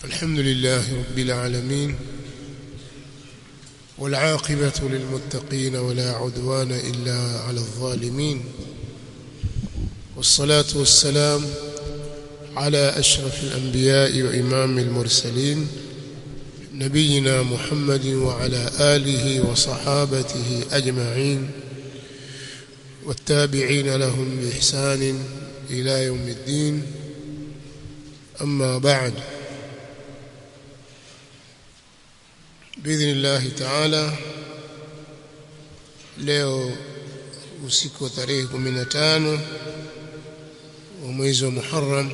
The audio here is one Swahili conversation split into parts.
الحمد لله رب العالمين والعاقبة للمتقين ولا عدوان إلا على الظالمين والصلاة والسلام على أشرف الأنبياء وإمام المرسلين نبينا محمد وعلى آله وصحابته أجمعين والتابعين لهم بإحسان إلى يوم الدين. أما بعد، بإذن الله تعالى leo usiku wa tarehe 15 wa mwezi wa Muharram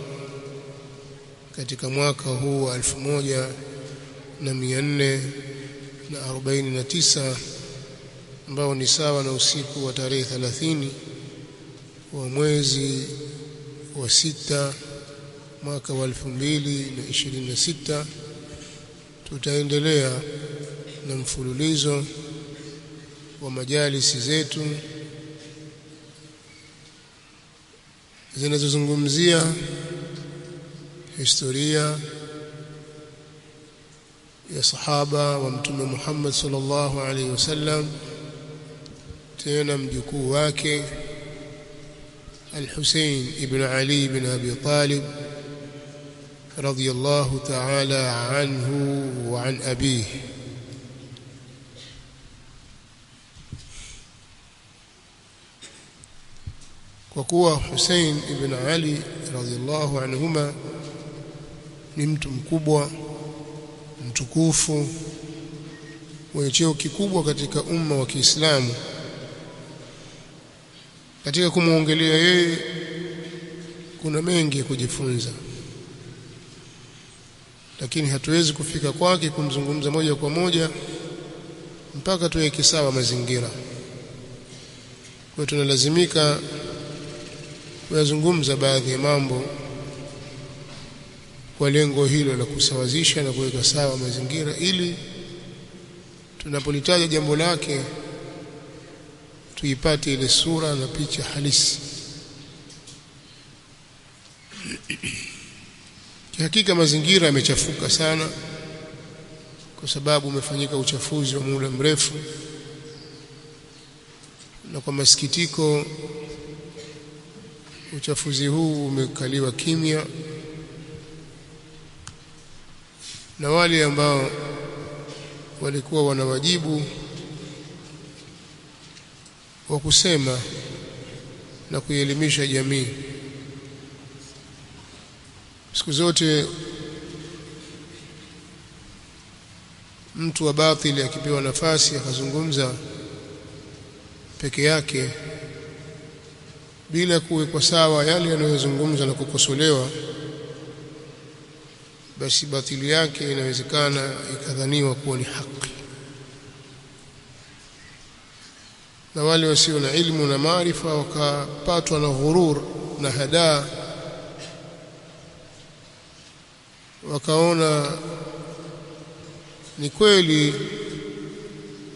katika mwaka huu wa 1449 ambao ni sawa na usiku wa tarehe 30 wa mwezi wa 6 mwaka wa 2026 tutaendelea na mfululizo wa majalisi zetu zinazozungumzia historia ya sahaba wa Mtume Muhammad sallallahu alaihi wasallam, tena mjukuu wake Al-Hussein ibn Ali ibn Abi Talib رضي الله تعالى عنه وعن أبيه. وكوا حسين ابن علي رضي الله عنهما ni mtu mkubwa mtukufu mwenye cheo kikubwa katika umma wa Kiislamu. Katika kumuongelea yeye kuna mengi ya kujifunza, lakini hatuwezi kufika kwake kumzungumza moja kwa moja mpaka tuweke sawa mazingira. Kwa tunalazimika kuyazungumza baadhi ya mambo kwa lengo hilo la kusawazisha na kuweka sawa mazingira, ili tunapolitaja jambo lake tuipate ile sura na picha halisi. Hakika mazingira yamechafuka sana kwa sababu umefanyika uchafuzi wa muda mrefu, na kwa masikitiko uchafuzi huu umekaliwa kimya, na wale ambao walikuwa wana wajibu wa kusema na kuelimisha jamii. Siku zote mtu wa batili akipewa nafasi akazungumza peke yake bila kuwekwa sawa yale yanayozungumza na kukosolewa, basi batili yake inawezekana ikadhaniwa kuwa ni haki, na wale wasio na ilmu na maarifa wakapatwa na ghurur na hadaa, wakaona ni kweli,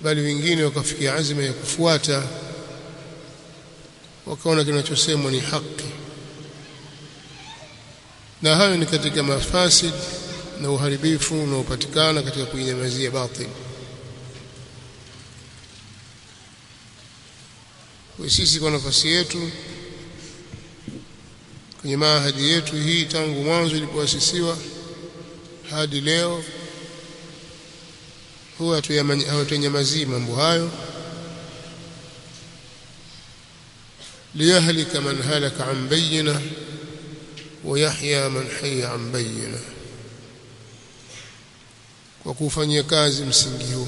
bali wengine wakafikia azma ya kufuata, wakaona kinachosemwa ni haki. Na hayo ni katika mafasid na uharibifu unaopatikana katika kuinyamazia batili. Kwa sisi, kwa nafasi yetu kwenye mahadi yetu hii tangu mwanzo ilipoasisiwa hadi leo, huwa hatunyamazii mambo hayo. liyahlika man halaka an bayyina wa yahya man hayya an bayyina, kwa kufanyia kazi msingi huu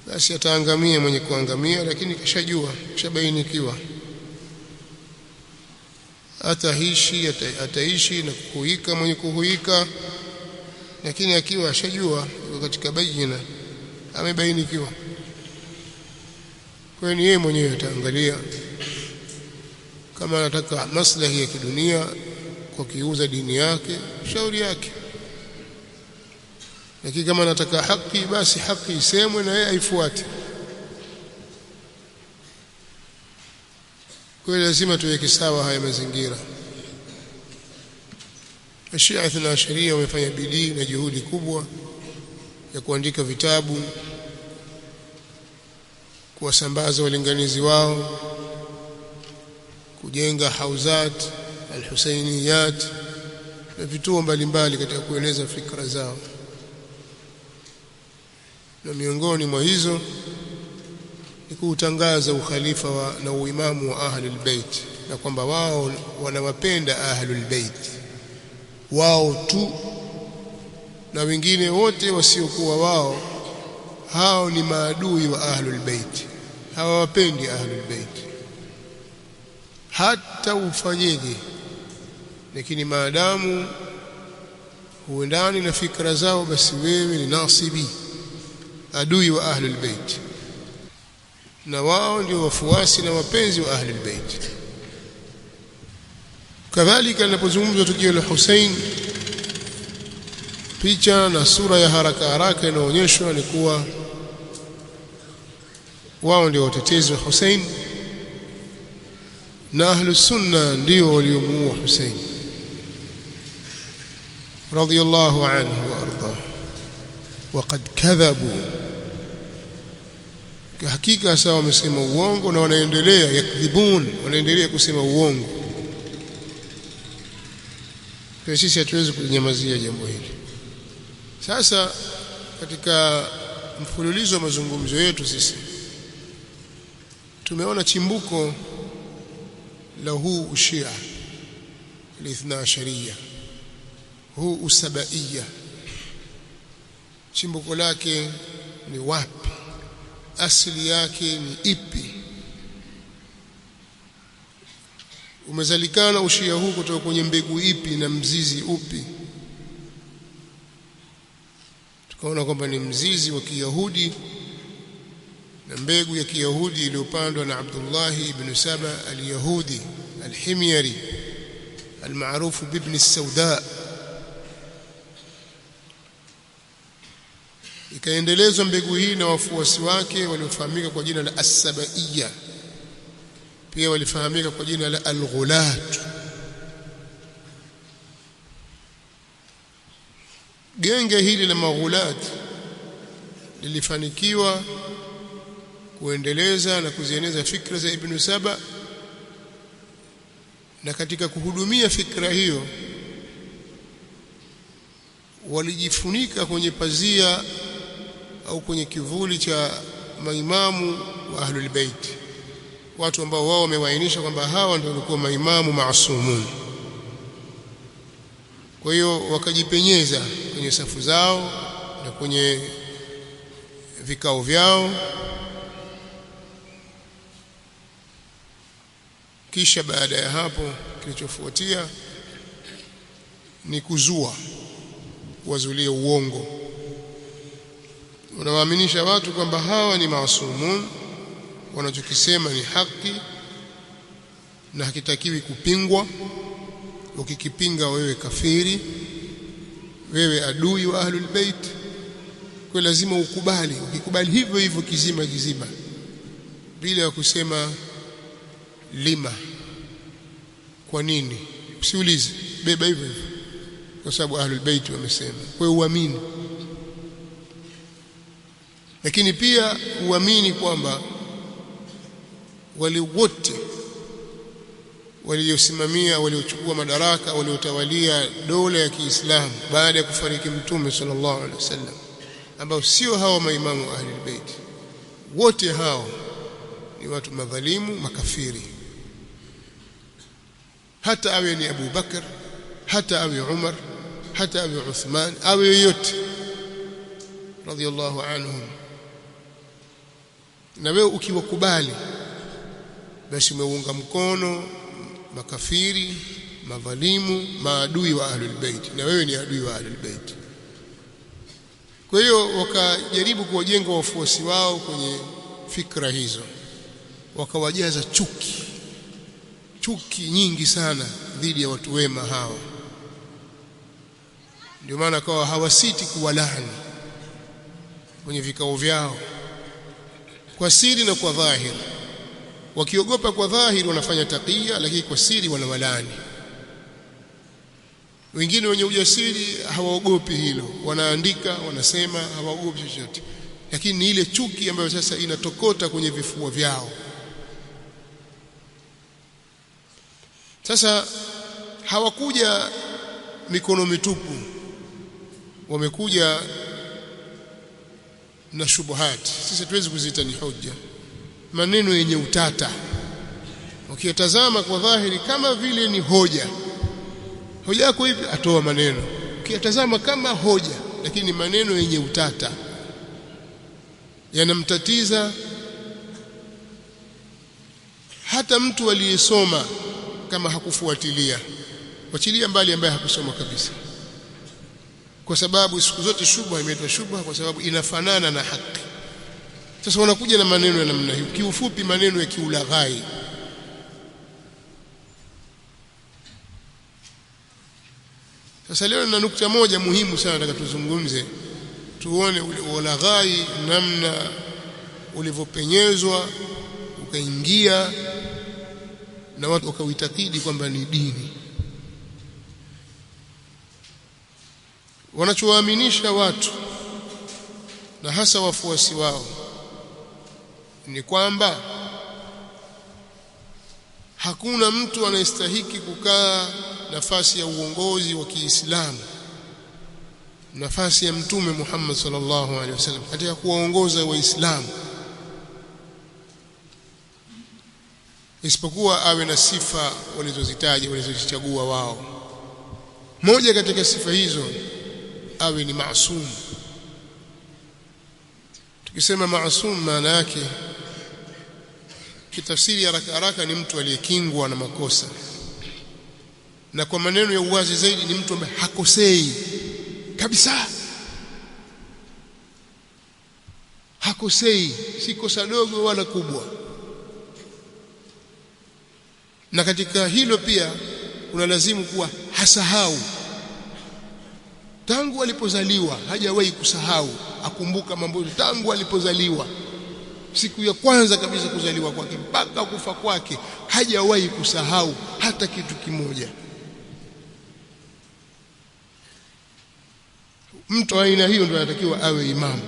basi ataangamia mwenye kuangamia, lakini kishajua, kishabainikiwa. Ataishi na kuhuika mwenye kuhuika, lakini akiwa ashajua katika bayina, amebainikiwa. Kwa hiyo yeye mwenyewe ataangalia kama anataka maslahi ya kidunia kwa kiuza dini yake, shauri yake, lakini kama anataka haki, basi haki isemwe na yeye aifuate. Kwa hiyo lazima tuweke sawa haya mazingira. Shia Ithna Asharia wamefanya bidii na juhudi kubwa ya kuandika vitabu, kuwasambaza walinganizi wao, kujenga hauzat al-Husainiyat na vituo mbalimbali katika kueneza fikra zao, na miongoni mwa hizo ni kutangaza ukhalifa na uimamu wa Ahlul Bait, na kwamba wao wanawapenda Ahlul Bait wao tu, na wengine wote wasiokuwa wao hao ni maadui wa Ahlul Bait, hawawapendi Ahlul Bait hata ufanyeje. Lakini maadamu huendani na fikra zao, basi wewe ni nasibi, adui wa Ahlul Bait, na wao ndio wafuasi na wapenzi wa Ahlul Bait. Kadhalika linapozungumzwa tukio la Hussein, picha na sura ya haraka haraka inaonyeshwa ni kuwa wao ndio watetezi wa Hussein, na Ahlus Sunna ndio waliomuua Hussein radiyallahu anhu wa arda. Waqad kadhabu, kwa hakika sawa wamesema uongo na wanaendelea yakdhibun, wanaendelea kusema uongo. Kwa sisi hatuwezi kunyamazia jambo hili. Sasa katika mfululizo wa mazungumzo yetu sisi tumeona chimbuko la huu ushia al-Ithna Asharia, huu usabaiya, chimbuko lake ni wapi, asili yake ni ipi, umezalikana ushia huu kutoka kwenye mbegu ipi na mzizi upi. Tukaona kwamba ni mzizi wa Kiyahudi na mbegu ya Kiyahudi iliyopandwa na Abdullah ibn Saba al-Yahudi al-Himyari al-maarufu bibn as-Sauda, ikaendelezwa mbegu hii na wafuasi wake waliofahamika kwa jina la as-Sabaiya, pia walifahamika kwa jina la al-Ghulat. Genge hili la maghulat lilifanikiwa kuendeleza na kuzieneza fikra za Ibn Saba, na katika kuhudumia fikra hiyo walijifunika kwenye pazia au kwenye kivuli cha maimamu wa Ahlul Bait, watu ambao wao wamewaainisha kwamba hawa ndio walikuwa maimamu maasumun. Kwa hiyo wakajipenyeza kwenye safu zao na kwenye vikao vyao, kisha baada ya hapo kilichofuatia ni kuzua, wazulia uongo. Unawaaminisha watu kwamba hawa ni maasumun, wanachokisema ni haki na hakitakiwi kupingwa. Ukikipinga wewe kafiri, wewe adui wa Ahlul Bait, kwa lazima ukubali. Ukikubali hivyo hivyo kizima kizima bila ya kusema lima, kwa nini, usiulize, beba hivyo hivyo kwa sababu Ahlul Bait wamesema, kwa hiyo uamini. Lakini pia uamini kwamba wale wote waliosimamia, waliochukua madaraka, waliotawalia dola ya Kiislamu baada ya kufariki Mtume sallallahu alaihi wasallam, ambao sio hawa maimamu wa Ahlul Bait, wote hao ni watu madhalimu, makafiri. Hata awe ni Abu Bakar, hata awe Umar, hata awe Uthman, awe yoyote radhiyallahu anhum, na wewe ukiwakubali basi umeunga mkono makafiri, madhalimu, maadui wa Ahlul Bait, na wewe ni adui wa Ahlul Bait. Kwa hiyo wakajaribu kuwajenga wafuasi wao kwenye fikra hizo, wakawajaza chuki nyingi sana dhidi ya watu wema hawa. Ndio maana kwa hawasiti kuwalaani kwenye vikao vyao kwa siri na kwa dhahiri. Wakiogopa kwa dhahiri wanafanya taqiya, lakini kwa siri wanawalaani. Wengine wenye ujasiri hawaogopi hilo, wanaandika, wanasema, hawaogopi chochote, lakini ni ile chuki ambayo sasa inatokota kwenye vifua vyao. Sasa hawakuja mikono mitupu, wamekuja na shubuhati. Sisi hatuwezi kuziita ni hoja, maneno yenye utata. Ukiyatazama kwa dhahiri kama vile ni hoja yako hivi, atoa maneno, ukiyatazama kama hoja, lakini maneno yenye utata, yanamtatiza hata mtu aliyesoma kama hakufuatilia, wachilia mbali ambaye hakusoma kabisa, kwa sababu siku zote shubha imeitwa shubha kwa sababu inafanana na haki. Sasa wanakuja na maneno ya namna hiyo, kiufupi maneno ya kiulaghai. Sasa leo na nukta moja muhimu sana nataka tuzungumze, tuone ule ulaghai namna ulivyopenyezwa ukaingia na watu wakauitakidi kwamba ni dini. Wanachowaaminisha watu na hasa wafuasi wao ni kwamba hakuna mtu anayestahiki kukaa nafasi ya uongozi wa Kiislamu, nafasi ya Mtume Muhammad sallallahu alaihi wasallam katika kuwaongoza Waislamu, isipokuwa awe na sifa walizozitaja, walizozichagua wao. Moja katika sifa hizo, awe ni maasum. Tukisema maasum, maana yake kitafsiri haraka haraka ni mtu aliyekingwa na makosa, na kwa maneno ya uwazi zaidi ni mtu ambaye hakosei kabisa. Hakosei, si kosa dogo wala kubwa. Na katika hilo pia unalazimu kuwa hasahau. Tangu alipozaliwa hajawahi kusahau, akumbuka mambo tangu alipozaliwa, siku ya kwanza kabisa kuzaliwa kwake mpaka kufa kwake, hajawahi kusahau hata kitu kimoja. Mtu wa aina hiyo ndio anatakiwa awe imamu.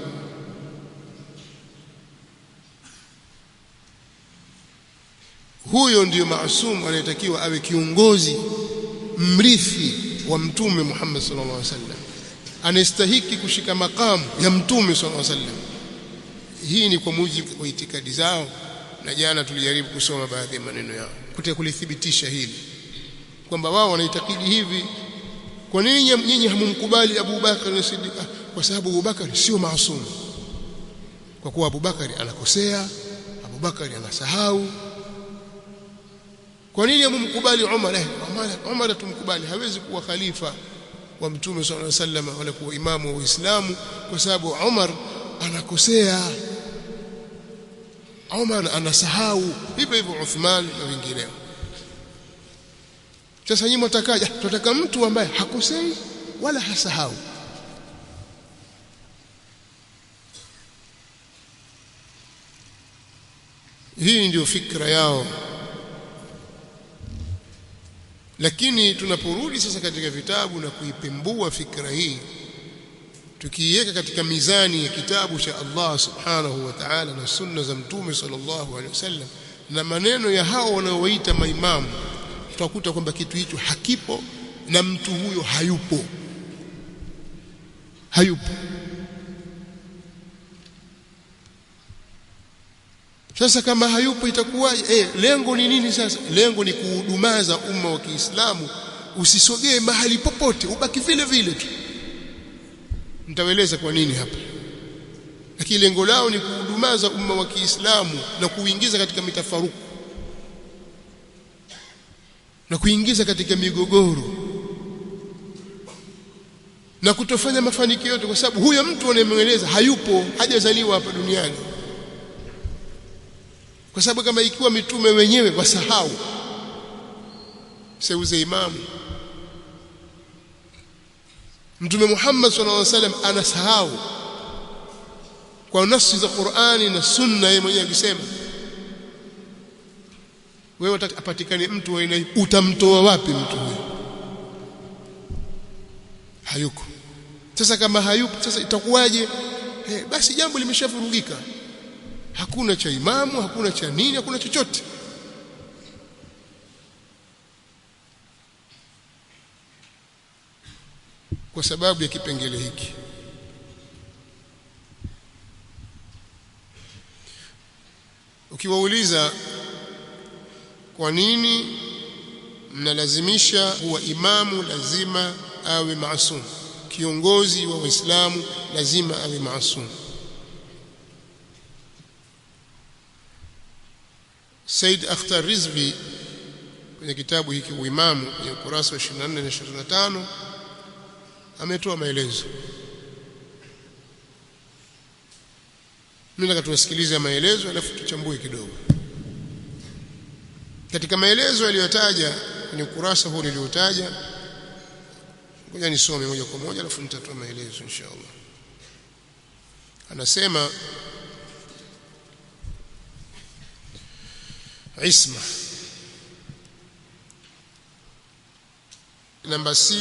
Huyo ndiyo maasum anayetakiwa awe kiongozi mrithi wa Mtume Muhammad sallallahu alaihi wasallam, anastahiki kushika makamu ya Mtume sallallahu alaihi wasallam. Hii ni kwa mujibu wa itikadi zao, na jana tulijaribu kusoma baadhi ya maneno yao kutaka kulithibitisha hili kwamba wao wanaitakidi hivi. Kwa nini nyinyi hamumkubali Abu Bakar as-Siddiq? Kwa sababu Abu Bakar sio maasum, kwa kuwa Abu Bakar anakosea, Abu Bakar anasahau. Kwa nini hamumkubali Umar? Umar tumkubali, hawezi kuwa khalifa wa Mtume sallallahu alaihi wasallam wala kuwa imamu wa Uislamu kwa sababu Umar anakosea, Umar anasahau. Hivyo hivyo Uthman na wengineo. Sasa nyinyi mtakaja, tunataka mtu ambaye hakosei wala hasahau. Hii ndio fikra yao. Lakini tunaporudi sasa katika vitabu na kuipembua fikra hii, tukiiweka katika mizani ya kitabu cha Allah subhanahu wa ta'ala na sunna za Mtume sallallahu alaihi wasallam na maneno ya hao wanaowaita maimamu, tutakuta kwamba kitu hicho hakipo na mtu huyo hayupo. Sasa kama hayupo itakuwaje? Lengo ni nini sasa? Lengo ni kuhudumaza umma wa Kiislamu, usisogee mahali popote, ubaki vile vile tu. Nitaeleza kwa nini hapa. Lakini lengo lao ni kuhudumaza umma wa Kiislamu na kuingiza katika mitafaruku na kuingiza katika migogoro na kutofanya mafanikio yote, kwa sababu huyo mtu anayemweleza hayupo, hajazaliwa hapa duniani. Kwa sababu kama ikiwa mitume wenyewe wasahau, seuze imamu. Mtume Muhammad sallallahu alaihi wasallam anasahau kwa nafsi za Qur'ani na Sunna, yeye mwenyewe akisema. Wewe apatikane mtu wa aina hii, utamtoa wapi mtu huyo? hayuko. Sasa kama hayupo, sasa itakuwaje? Basi jambo limeshavurugika, hakuna cha imamu, hakuna cha nini, hakuna chochote. Kwa sababu ya kipengele hiki. Ukiwauliza kwa nini mnalazimisha kuwa imamu lazima awe maasum, kiongozi wa Waislamu lazima awe maasum, Said Akhtar Rizvi kwenye kitabu hiki Uimamu kwenye ukurasa wa 24 na 25 ametoa maelezo. Mimi nataka tusikilize maelezo alafu tuchambue kidogo. Katika maelezo aliyotaja kwenye ukurasa huu niliotaja, ngoja nisome moja kwa moja alafu nitatoa maelezo inshallah. Anasema isma, namba C,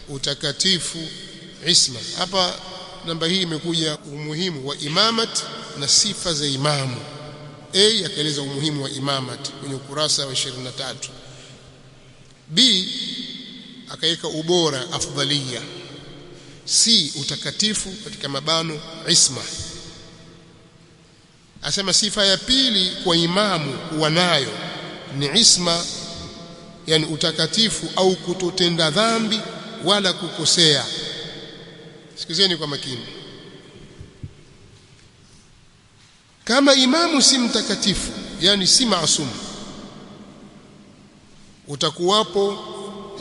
utakatifu, isma. Hapa namba hii imekuja umuhimu wa imamat na sifa za imamu. A akaeleza umuhimu wa imamat kwenye ukurasa wa 23. B akaweka ubora, afdhalia. C utakatifu katika mabano, isma. Asema sifa ya pili kwa imamu kuwa nayo ni isma, yani utakatifu au kutotenda dhambi wala kukosea. Sikizeni kwa makini. Kama imamu si mtakatifu, yani si maasum, utakuwapo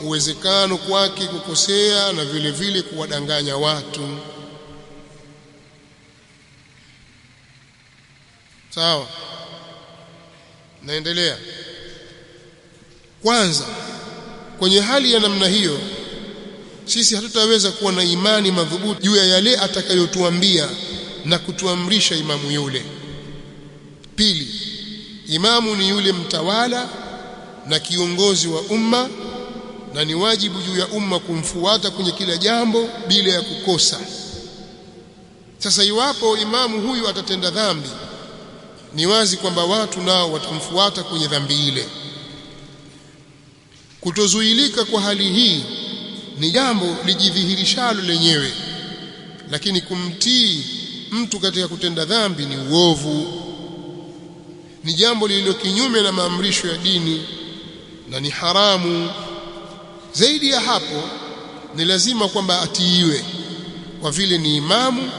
uwezekano kwake kukosea na vile vile kuwadanganya watu. Sawa? Naendelea. Kwanza, kwenye hali ya namna hiyo sisi hatutaweza kuwa na imani madhubuti juu ya yale atakayotuambia na kutuamrisha imamu yule. Pili, imamu ni yule mtawala na kiongozi wa umma, na ni wajibu juu ya umma kumfuata kwenye kila jambo bila ya kukosa. Sasa iwapo imamu huyu atatenda dhambi, ni wazi kwamba watu nao watamfuata kwenye dhambi ile. Kutozuilika kwa hali hii ni jambo lijidhihirishalo lenyewe, lakini kumtii mtu katika kutenda dhambi ni uovu, ni jambo lililo kinyume na maamrisho ya dini na ni haramu. Zaidi ya hapo, ni lazima kwamba atiiwe kwa vile ni imamu,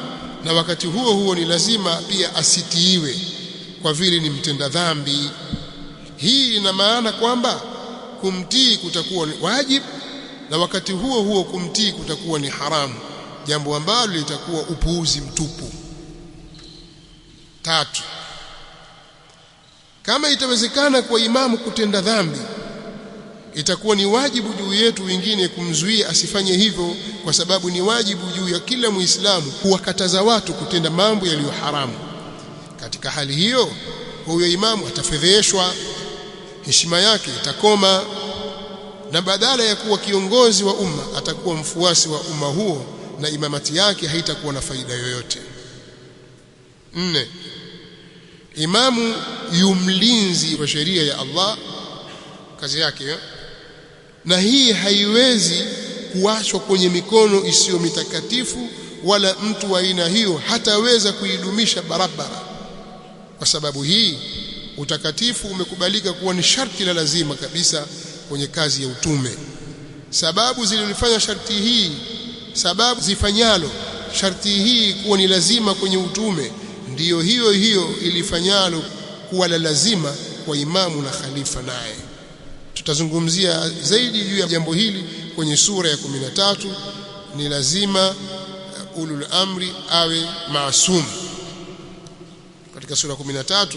na wakati huo huo ni lazima pia asitiiwe kwa vile ni mtenda dhambi. Hii ina maana kwamba kumtii kutakuwa wajibu na wakati huo huo kumtii kutakuwa ni haramu, jambo ambalo litakuwa upuuzi mtupu. Tatu, kama itawezekana kwa imamu kutenda dhambi, itakuwa ni wajibu juu yetu wengine kumzuia asifanye hivyo, kwa sababu ni wajibu juu ya kila Muislamu kuwakataza watu kutenda mambo yaliyo haramu. Katika hali hiyo, huyo imamu atafedheshwa, heshima yake itakoma, na badala ya kuwa kiongozi wa umma atakuwa mfuasi wa umma huo, na imamati yake haitakuwa na faida yoyote. 4, imamu yumlinzi wa sheria ya Allah, kazi yake, na hii haiwezi kuachwa kwenye mikono isiyo mitakatifu, wala mtu wa aina hiyo hataweza kuidumisha barabara. Kwa sababu hii utakatifu umekubalika kuwa ni sharti la lazima kabisa kwenye kazi ya utume. Sababu zilizofanya sharti hii, sababu zifanyalo sharti hii kuwa ni lazima kwenye utume, ndiyo hiyo hiyo ilifanyalo kuwa la lazima kwa imamu na khalifa naye. Tutazungumzia zaidi juu ya jambo hili kwenye sura ya 13. Ni lazima ulul amri awe maasum. Katika sura 13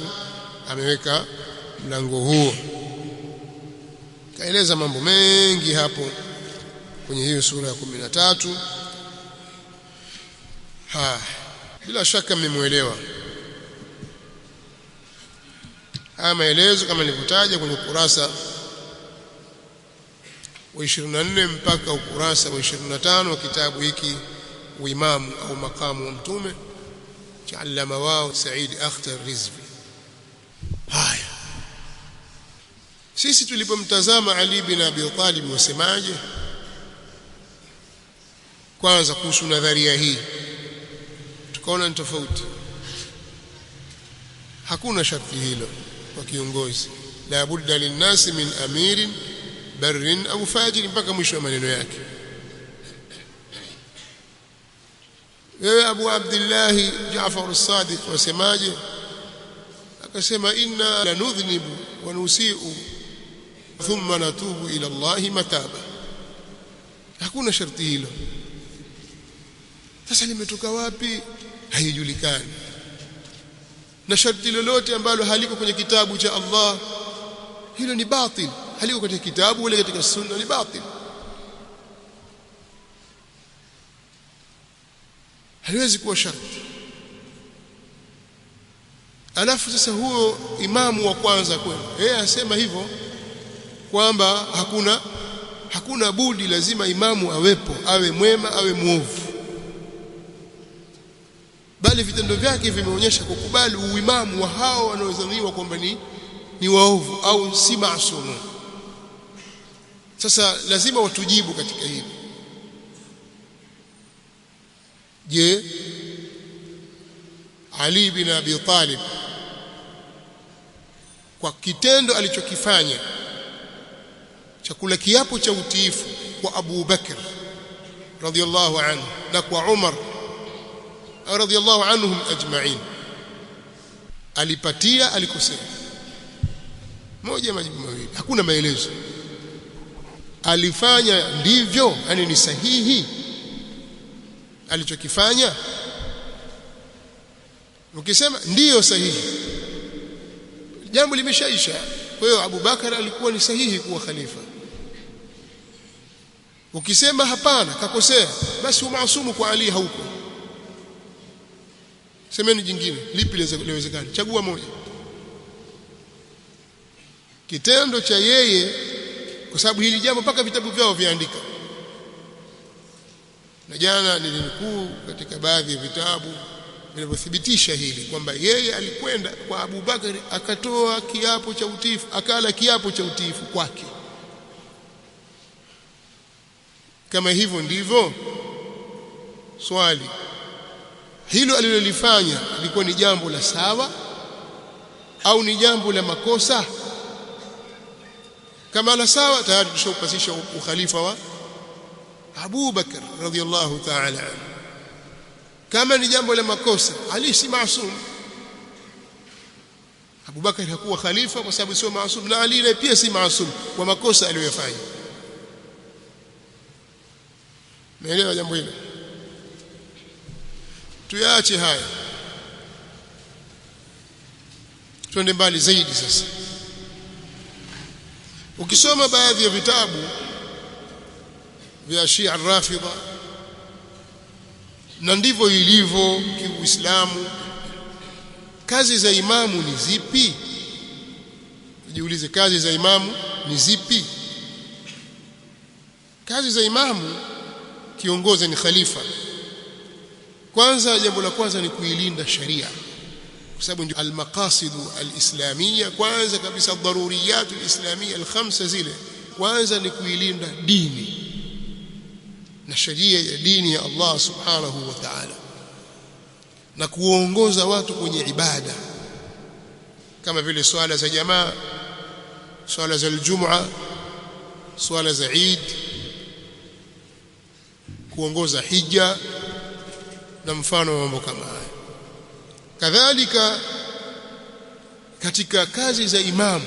ameweka mlango huo, kaeleza mambo mengi hapo kwenye hiyo sura ya 13. Bila shaka mmemuelewa. Haya maelezo kama nilivyotaja kwenye ukurasa wa 24 mpaka ukurasa wa 25 wa kitabu hiki uimamu au makamu wa mtume cha Allama wao Said Akhtar Rizvi. Haya, sisi tulipomtazama Ali bin Abi Talib wasemaje? Kwanza kuhusu nadharia hii tukaona ni tofauti. Hakuna sharti hilo kwa kiongozi, la budda linnasi min amirin barrin au fajir, mpaka mwisho wa maneno yake. Wewe Abu Abdullah Jaafar as-Sadiq wasemaje? Akasema inna lanudhnibu wa nusiu thumma natubu ila Allah mataba. Hakuna sharti hilo. Sasa limetoka wapi? Haijulikani. Na sharti lolote ambalo haliko kwenye kitabu cha Allah, hilo ni batil. Haliko katika kitabu wala katika sunna, ni batil. Haliwezi kuwa sharti. Alafu sasa huo imamu wa kwanza kwenu yeye asema hivyo kwamba hakuna budi, lazima imamu awepo, awe mwema awe muovu, bali vitendo vyake vimeonyesha kukubali uimamu wa hao wanaodhaniwa kwamba ni waovu au si maasumu. Sasa lazima watujibu katika hili. Je, Ali bin Abi Talib kwa kitendo alichokifanya cha kula kiapo cha utiifu kwa Abu Bakr radhiyallahu anhu na kwa Umar radhiyallahu anhum ajma'in, alipatia alikosea? Moja majibu mawili, hakuna maelezo. Alifanya ndivyo, yani ni sahihi alichokifanya? Ukisema ndiyo sahihi, jambo limeshaisha. Kwa hiyo Abu Bakar alikuwa ni sahihi kuwa khalifa. Ukisema hapana, kakosea, basi umaasumu kwa Ali hauko. Semeni jingine, lipi liwezekana? Chagua moja. Kitendo cha yeye, kwa sababu hili jambo mpaka vitabu vyao viandika, na jana nilinukuu katika baadhi ya vitabu vinavyothibitisha hili kwamba yeye alikwenda kwa Abu Bakar akatoa kiapo cha utiifu, akala kiapo cha utiifu kwake. Kama hivyo ndivyo, swali, hilo alilolifanya lilikuwa ni jambo la sawa au ni jambo la makosa? Kama la sawa, tayari tushaupasisha ukhalifa wa Abu Bakar radhiyallahu ta'ala anhu. Kama ni jambo la makosa, Ali si maasum. Abu Bakar hakuwa khalifa kwa sababu sio maasum, na Ali naye pia si maasum kwa makosa aliyofanya. Naelewa jambo hilo? Tuyaache haya, twende mbali zaidi. Sasa ukisoma baadhi ya vitabu vya Shia Rafidha, na ndivyo ilivyo kiuislamu, kazi za imamu ni zipi? Jiulize, kazi za imamu ni zipi? Kazi za imamu, kiongozi ni khalifa. Kwanza, jambo la kwanza ni kuilinda sharia, kwa sababu ndio al-maqasid al-islamiyya. Kwanza kabisa daruriyat al-islamiyya al-khamsa zile, kwanza ni kuilinda dini na sharia ya dini ya Allah subhanahu wa ta'ala, na kuongoza watu kwenye ibada kama vile swala za jamaa, swala za Ijumaa, swala za Eid, kuongoza hija na mfano wa mambo kama haya. Kadhalika katika kazi za imamu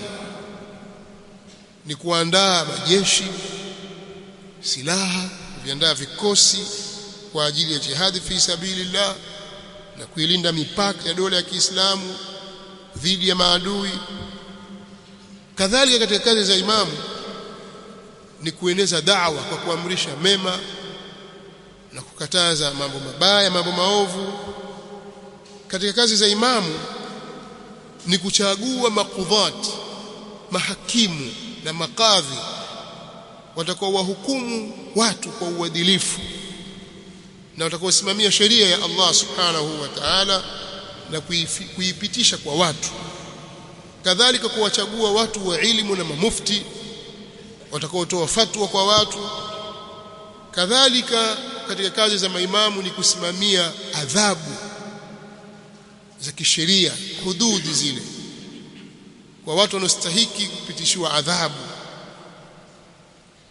ni kuandaa majeshi, silaha, kuandaa vikosi kwa ajili ya jihad fi sabilillah na kuilinda mipaka ya dola ya Kiislamu dhidi ya maadui. Kadhalika katika kazi za imamu ni kueneza da'wa kwa kuamrisha mema na kukataza mambo mabaya, mambo maovu. Katika kazi za imamu ni kuchagua makudhat, mahakimu na makadhi watakao wahukumu watu kwa uadilifu na watakao simamia sheria ya Allah subhanahu wa ta'ala na kuipitisha kwa watu. Kadhalika kuwachagua watu wa elimu na mamufti watakaotoa fatwa kwa watu. Kadhalika katika kazi za maimamu ni kusimamia adhabu za kisheria, hududi zile kwa watu wanaostahili kupitishiwa adhabu,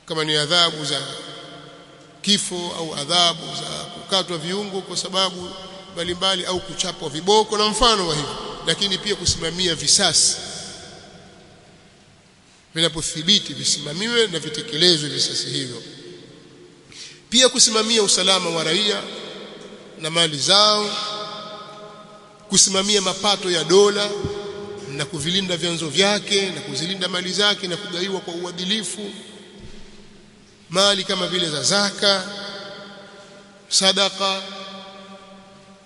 kama ni adhabu za kifo au adhabu za kukatwa viungo kwa sababu mbalimbali au kuchapwa viboko na mfano wa hivyo. Lakini pia kusimamia visasi, vinapothibiti visimamiwe na vitekelezwe visasi hivyo. Pia kusimamia usalama wa raia na mali zao, kusimamia mapato ya dola na kuvilinda vyanzo vyake na kuzilinda mali zake na kugaiwa kwa uadilifu, mali kama vile za zaka, sadaka,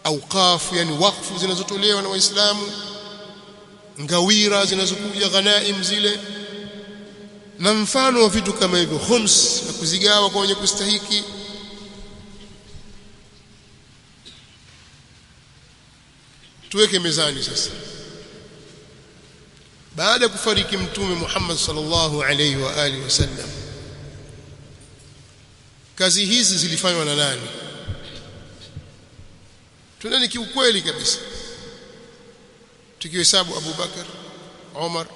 auqaf, yani wakfu zinazotolewa na Waislamu, ngawira zinazokuja, ghanaim zile na mfano wa vitu kama hivyo, khums na kuzigawa kwa wenye kustahiki. Tuweke mezani sasa, baada ya kufariki Mtume Muhammad sallallahu alaihi wa alihi wasallam, kazi hizi zilifanywa na nani? Tunani kiukweli kabisa, tukihesabu Abu Bakar, Umar,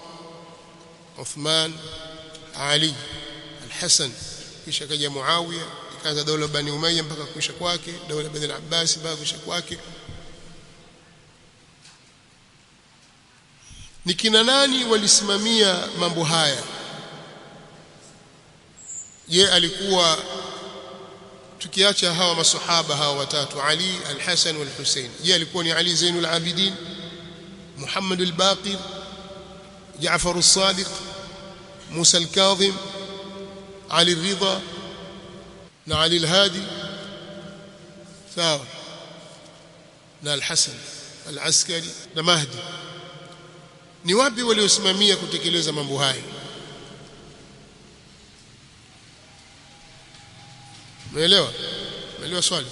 Uthman, Ali, Al-Hasan, kisha kaja Muawiya, ikaanza dola Bani Umayya mpaka kuisha kwake, dola Bani al-Abbas mpaka kuisha kwake. Ni kina nani walisimamia mambo haya? Je, alikuwa, tukiacha hawa masahaba hawa watatu, Ali, Al-Hasan wal Hussein, je alikuwa ni Ali Zainul Abidin, Muhammad al-Baqir, Jaafar as-Sadiq, Musa al-Kadhim, Ali al-Ridha na Ali al-Hadi, sawa, na Al-Hasan al-Askari na Mahdi? Ni wapi waliosimamia kutekeleza mambo haya? Umeelewa? Umeelewa swali?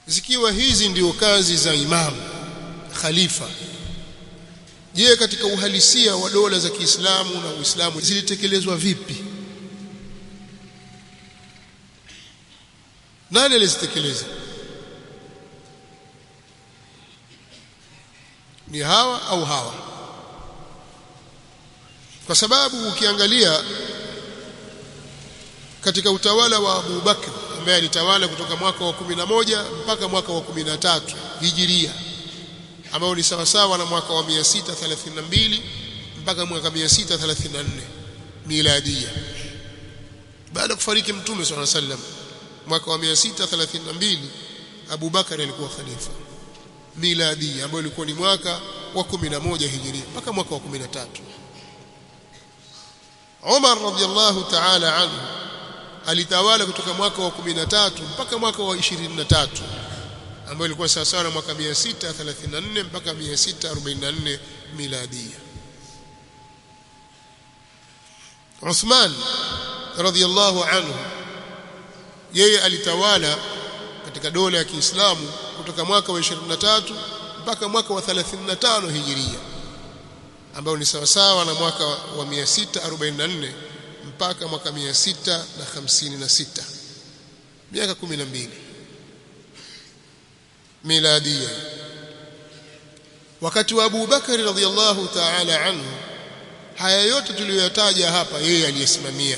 Zikiwa hizi ndio kazi za imamu khalifa, je, katika uhalisia wa dola za Kiislamu na Uislamu zilitekelezwa vipi? Nani alizitekeleza? Ni hawa au hawa? Kwa sababu ukiangalia katika utawala wa Abu Bakr, ambaye alitawala kutoka mwaka wa 11 mpaka mwaka wa 13 Hijiria, ambao ni sawa sawa na mwaka wa 632 mpaka mwaka 634 Miladia. Baada ya kufariki Mtume sallallahu alaihi wasallam mwaka wa 632, Abu Bakr alikuwa khalifa Miladia, ambao ulikuwa ni mwaka wa 11 Hijiria mpaka mwaka wa 13. Umar radhiyallahu ta'ala anhu alitawala kutoka mwaka wa 13 mpaka mwaka wa 23, ambao ilikuwa sawa sawa na mwaka 634 mpaka 644 Miladia. Uthman radhiyallahu anhu, yeye alitawala katika dola ya Kiislamu kutoka mwaka wa 23 mpaka mwaka wa 35 Hijiria, ambao ni sawa sawa na mwaka wa 644 mpaka mwaka 656, miaka 12 Miladia. Wakati wa Abu Bakari radhiyallahu ta'ala anhu, haya yote tuliyoyataja hapa yeye aliyesimamia,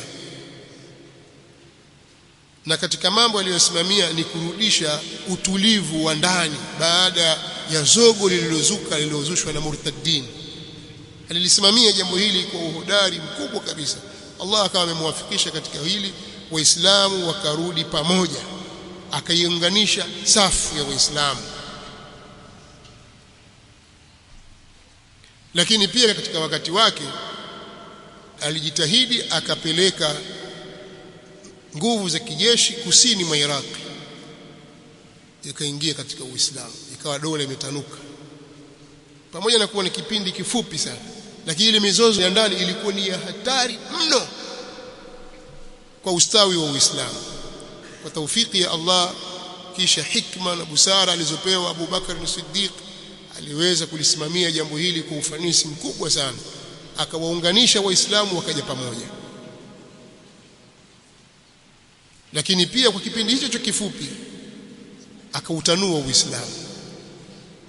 na katika mambo aliyosimamia ni kurudisha utulivu wa ndani baada ya zogo lililozushwa na murtaddin. Alilisimamia jambo hili kwa uhodari mkubwa kabisa. Allah akawa amemwafikisha katika hili, Waislamu wakarudi pamoja, akaiunganisha safu ya Waislamu. Lakini pia katika wakati wake alijitahidi akapeleka nguvu za kijeshi kusini mwa Iraq, ikaingia katika Uislamu, ikawa dola imetanuka, pamoja na kuwa ni kipindi kifupi sana, lakini ile mizozo ya ndani ilikuwa ni ya hatari mno kwa ustawi wa Uislamu. Kwa taufiki ya Allah kisha hikma na busara alizopewa Abu Bakar as-Siddiq aliweza kulisimamia jambo hili kwa ufanisi mkubwa sana, akawaunganisha Waislamu wakaja pamoja. Lakini pia kwa kipindi hicho kifupi akautanua Uislamu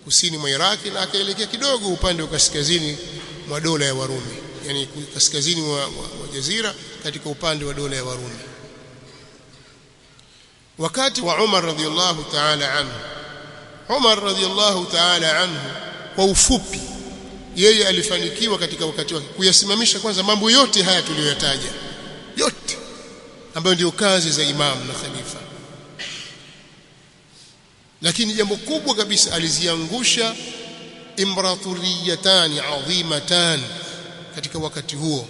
kusini mwa Iraq na akaelekea kidogo upande wa kaskazini mwa dola ya Warumi, yani kaskazini mwa jazira katika upande wa dola ya Warumi. Wakati wa Umar radhiyallahu ta'ala anhu, Umar radhiyallahu ta'ala anhu kwa ufupi yeye alifanikiwa katika wakati wake kuyasimamisha kwanza mambo yote haya tuliyoyataja yote ambayo ndio kazi za imam na khalifa. Lakini jambo kubwa kabisa aliziangusha imperatoriyatani adhimatan katika wakati huo,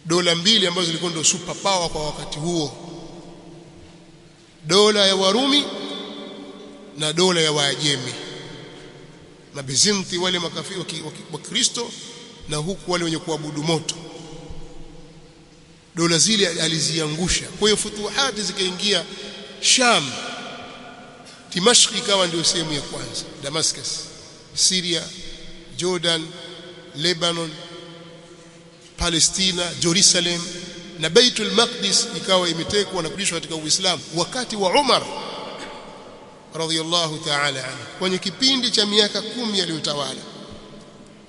dola mbili ambazo zilikuwa ndio super power kwa wakati huo, dola ya Warumi na dola ya Waajemi, Mabizanti wale makafiri wa Kristo na huku wale wenye kuabudu moto. Dola zile aliziangusha. Kwa hiyo futuhati zikaingia Sham, Dimashq ikawa ndio sehemu ya kwanza, Damascus, Syria, Jordan, Lebanon, Palestina, Jerusalem na Baitul Maqdis ikawa imetekwa na kurudishwa katika Uislamu wakati wa Umar radhiyallahu ta'ala anhu, kwenye kipindi cha miaka 10 aliyotawala.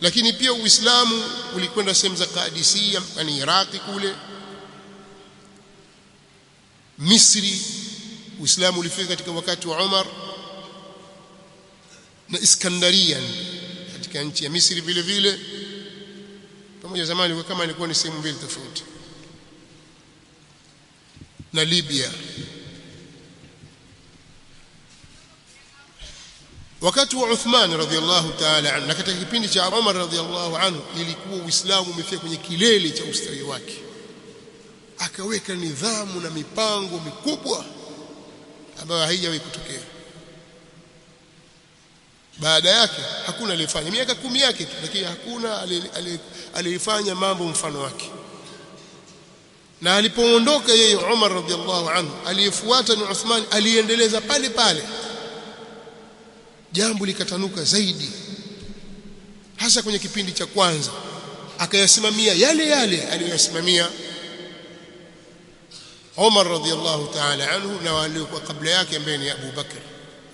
Lakini pia Uislamu ulikwenda sehemu za Qadisiyya, yani Iraq kule, Misri Uislamu ulifika katika wakati wa Umar, na Iskandaria katika nchi ya Misri vile vile, pamoja zamani kama ilikuwa ni sehemu mbili tofauti, na Libya. Wakati wa Uthman radhiyallahu ta'ala anhu na katika kipindi cha Umar radhiyallahu anhu ilikuwa Uislamu umefika kwenye kilele cha ustawi wake, akaweka nidhamu na mipango mikubwa ambayo haijawahi kutokea. Baada yake hakuna aliyefanya, miaka 10 yake tu, lakini hakuna aliyefanya mambo mfano wake. Na alipoondoka yeye Umar radhiyallahu anhu, aliyefuata ni Uthman, aliendeleza pale pale, jambo likatanuka zaidi, hasa kwenye kipindi cha kwanza akayasimamia yale yale aliyoyasimamia Umar radhiyallahu ta'ala anhu na waliokuwa kabla yake ambaye ni Abu Bakr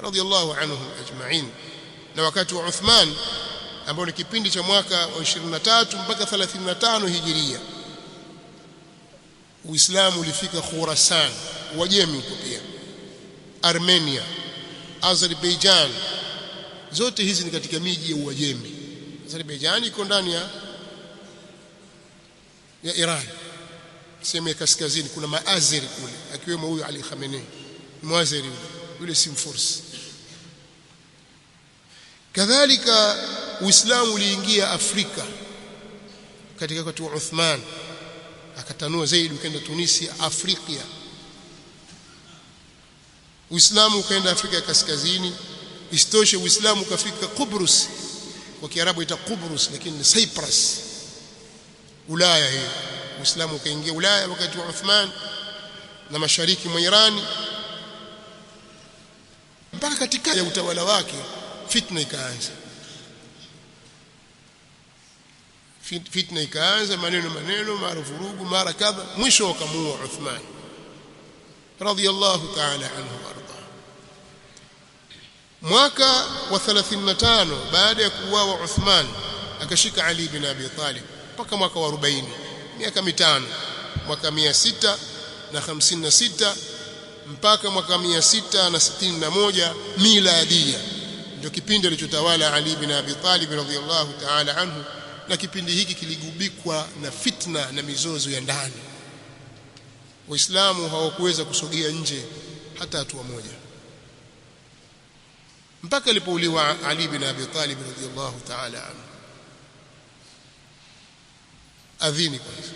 radhiyallahu anhum ajma'in. Na wakati wa Uthman ambao ni kipindi cha mwaka wa 23 mpaka 35 hijiria, Uislamu ulifika Khurasan, Uajemi huko pia, Armenia, Azerbaijan, zote hizi ni katika miji ya Uajemi. Azerbaijan iko ndani ya Iran, sehemu ya kaskazini kuna Maazeri kule, akiwemo huyo Ali Khamenei, Muazeri yule si Mfursi. Kadhalika Uislamu uliingia Afrika katika wakati wa Uthman, akatanua zaidi, ukaenda Tunisia, Afrika. Uislamu ukaenda Afrika ya kaskazini. Isitoshe Uislamu ukafika Kubrus, kwa Kiarabu ita Kubrus lakini ni Cyprus, Ulaya hiyo. Uislamu ukaingia Ulaya wakati wa Uthman na mashariki mwa Irani, mpaka katika ya utawala wake fitna ikaanza. Fitna ikaanza, maneno mara vurugu mara kadha, mwisho wakamuua Uthman radhiyallahu ta'ala anhu warda. Mwaka wa 35 baada ya kuuawa Uthman akashika Ali bin Abi Talib mpaka mwaka wa 40, miaka 5, mwaka 656 mpaka mwaka 661 miladia, ndio kipindi alichotawala Ali bin Abi Talib radhiyallahu ta'ala anhu. Na kipindi hiki kiligubikwa na fitna na mizozo ya ndani. Waislamu hawakuweza kusogea nje hata hatua moja, mpaka alipouliwa Ali bin Abi Talib radhiyallahu ta'ala anhu. Adhini kwanza.